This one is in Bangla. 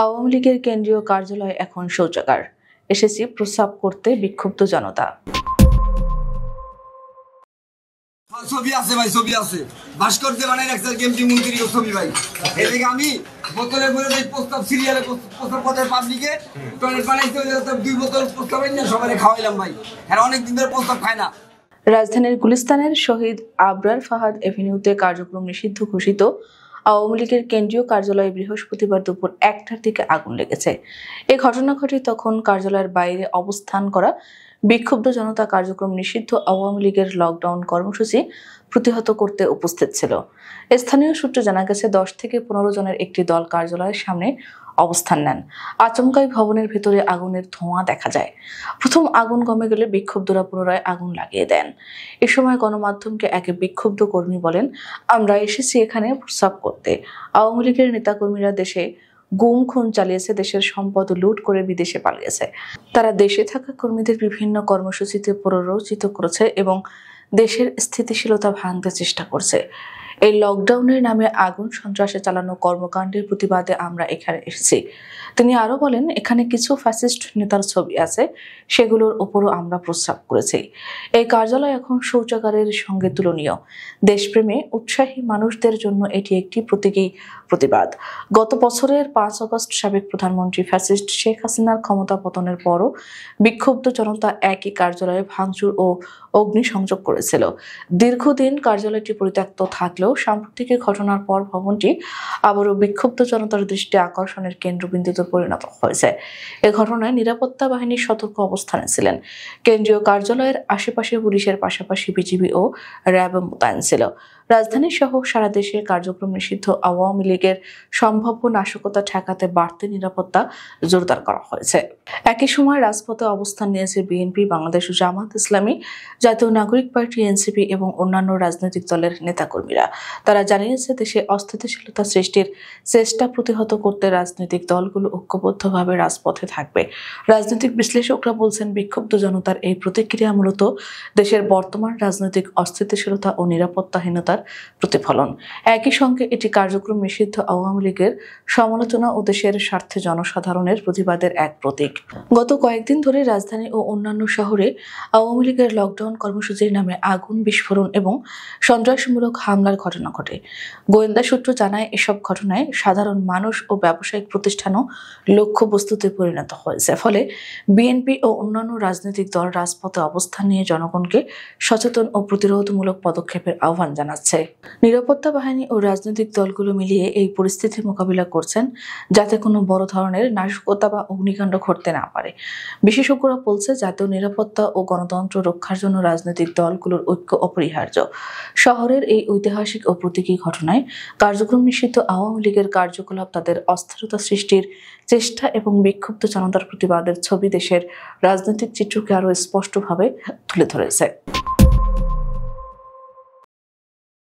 আওয়ামী লীগের কেন্দ্রীয় কার্যালয় এখন শৌচাগার। এসেছি প্রস্রাব করতে বিক্ষুব্ধ জনতা। ছবি আছে ভাই, ছবি আছে। ভাস্কর দিয়ে বানাই রাখছে কেন্দ্রীয় মন্ত্রীর ছবি ভাই। এদিকে আমি বোতলে ভরে দেই প্রস্তাব, সিরিয়ালে প্রস্তাব পথে পাবলিকে টয়লেট বানাইতে 2 বোতল প্রস্তাব এনে সবাই খাওয়াইলাম ভাই। আর অনেক দিন ধরে প্রস্তাব খায় না। রাজধানীর গুলিস্তানের শহীদ আবরার ফাহাদ এভিনিউতে কার্যক্রম নিষিদ্ধ ঘোষিত আওয়ামী লীগের কেন্দ্রীয় কার্যালয়ে বৃহস্পতিবার দুপুর 1টার দিকে আগুন লেগেছে। এই ঘটনা ঘটে তখন কার্যালয়ের বাইরে অবস্থান করা বিক্ষুব্ধ জনতা কার্যক্রম নিষিদ্ধ আওয়ামী লীগের লকডাউন কর্মসূচি প্রতিহত করতে উপস্থিত ছিল। স্থানীয় সূত্রে জানা গেছে 10 থেকে 15 জনের একটি দল কার্যালয়ের সামনে অবস্থান নেন। আচমকাই ভবনের ভেতরে আগুনের ধোঁয়া দেখা যায়। প্রথম আগুন কমে গেলে বিক্ষুব্ধরা পুনরায় আগুন লাগিয়ে দেন। এ সময় গণমাধ্যমকে এক বিক্ষুব্ধ কর্মী বলেন, আমরা এসেছি এখানে প্রস্রাব করতে। আওয়ামী লীগের নেতাকর্মীরা দেশে গুম খুন চালিয়েছে, দেশের সম্পদ লুট করে বিদেশে পালিয়েছে। তারা দেশে থাকা কর্মীদের বিভিন্ন কর্মসূচিতে প্ররোচিত করেছে এবং দেশের স্থিতিশীলতা ভাঙতে চেষ্টা করছে। এই লকডাউনের নামে আগুন সন্ত্রাসে চালানো কর্মকাণ্ডের প্রতিবাদে আমরা এখানে এসেছি। তিনি আরো বলেন, এখানে কিছু ফ্যাসিস্ট নেতার ছবি আছে, সেগুলোর উপরও আমরা প্রস্রাব করেছি। এই কার্যালয় এখন শৌচাগারের সঙ্গে তুলনীয়। দেশপ্রেমে উৎসাহী মানুষদের জন্য এটি একটি প্রতীকী প্রতিবাদ। গত বছরের 5 আগস্ট সাবেক প্রধানমন্ত্রী ফ্যাসিস্ট শেখ হাসিনার ক্ষমতা পতনের পরও বিক্ষুব্ধ জনতা একই কার্যালয়ে ভাঙচুর ও অগ্নিসংযোগ করেছিল। দীর্ঘদিন কার্যালয়টি পরিত্যক্ত থাকলেও সাম্প্রতিক ঘটনার পর ভবনটি আবারও বিক্ষুব্ধ জনতার দৃষ্টি আকর্ষণের কেন্দ্রবিন্দুতে পরিণত হয়েছে। এ ঘটনায় নিরাপত্তা বাহিনীর সতর্ক অবস্থানে ছিলেন। কেন্দ্রীয় কার্যালয়ের আশেপাশে পুলিশের পাশাপাশি বিজিবি ও র্যাব মোতায়েন ছিল। রাজধানী সহ সারা দেশে কার্যক্রম নিষিদ্ধ আওয়ামী লীগের সম্ভাব্য নাশকতা ঠেকাতে বাড়তি নিরাপত্তা জোরদার করা হয়েছে। একই সময় রাজপথে অবস্থান নিয়েছে বিএনপি, বাংলাদেশ জামাত ইসলামী, জাতীয় নাগরিক পার্টি, এনসিপি এবং অন্যান্য রাজনৈতিক দলের নেতাকর্মীরা। তারা জানিয়েছে, দেশে অস্থিতিশীলতা সৃষ্টির চেষ্টা প্রতিহত করতে রাজনৈতিক দলগুলো ঐক্যবদ্ধভাবে রাজপথে থাকবে। রাজনৈতিক বিশ্লেষকরা বলছেন, বিক্ষুব্ধ জনতার এই প্রতিক্রিয়া মূলত দেশের বর্তমান রাজনৈতিক অস্থিতিশীলতা ও নিরাপত্তাহীনতার প্রতিফলন। একই সঙ্গে এটি কার্যক্রম নিষিদ্ধ আওয়ামী লীগের সমালোচনা ও দেশের স্বার্থে জনসাধারণের প্রতিবাদের এক প্রতীক। গত কয়েকদিন ধরে রাজধানী ও অন্যান্য শহরে আওয়ামী লীগের লকডাউন কর্মসূচির নামে আগুন, বিস্ফোরণ এবং সন্ত্রাসমূলক হামলার ঘটনা ঘটে। গোয়েন্দা সূত্র জানায়, এসব ঘটনায় সাধারণ মানুষ ও ব্যবসায়িক প্রতিষ্ঠানও লক্ষ্যবস্তুতে পরিণত হয়েছে। ফলে বিএনপি ও অন্যান্য রাজনৈতিক দল রাজপথে অবস্থান নিয়ে জনগণকে সচেতন ও প্রতিরোধমূলক পদক্ষেপের আহ্বান জানাচ্ছে। নিরাপত্তা বাহিনী ও রাজনৈতিক দলগুলো মিলিয়ে এই পরিস্থিতি মোকাবিলা করছেন, যাতে কোনো বড় ধরনের নাশকতা বা অগ্নিকাণ্ড ঘটতে না পারে। বিশেষজ্ঞরা বলছে, জাতীয় নিরাপত্তা ও গণতন্ত্র রক্ষার জন্য রাজনৈতিক দলগুলোর ঐক্য অপরিহার্য। শহরের এই ঐতিহাসিক ও প্রতীকী ঘটনায় কার্যক্রম নিষিদ্ধ আওয়ামী লীগের কার্যকলাপ তাদের অস্থিরতা সৃষ্টির চেষ্টা এবং বিক্ষুব্ধ জনতার প্রতিবাদের ছবি দেশের রাজনৈতিক চিত্রকে আরও স্পষ্টভাবে তুলে ধরেছে।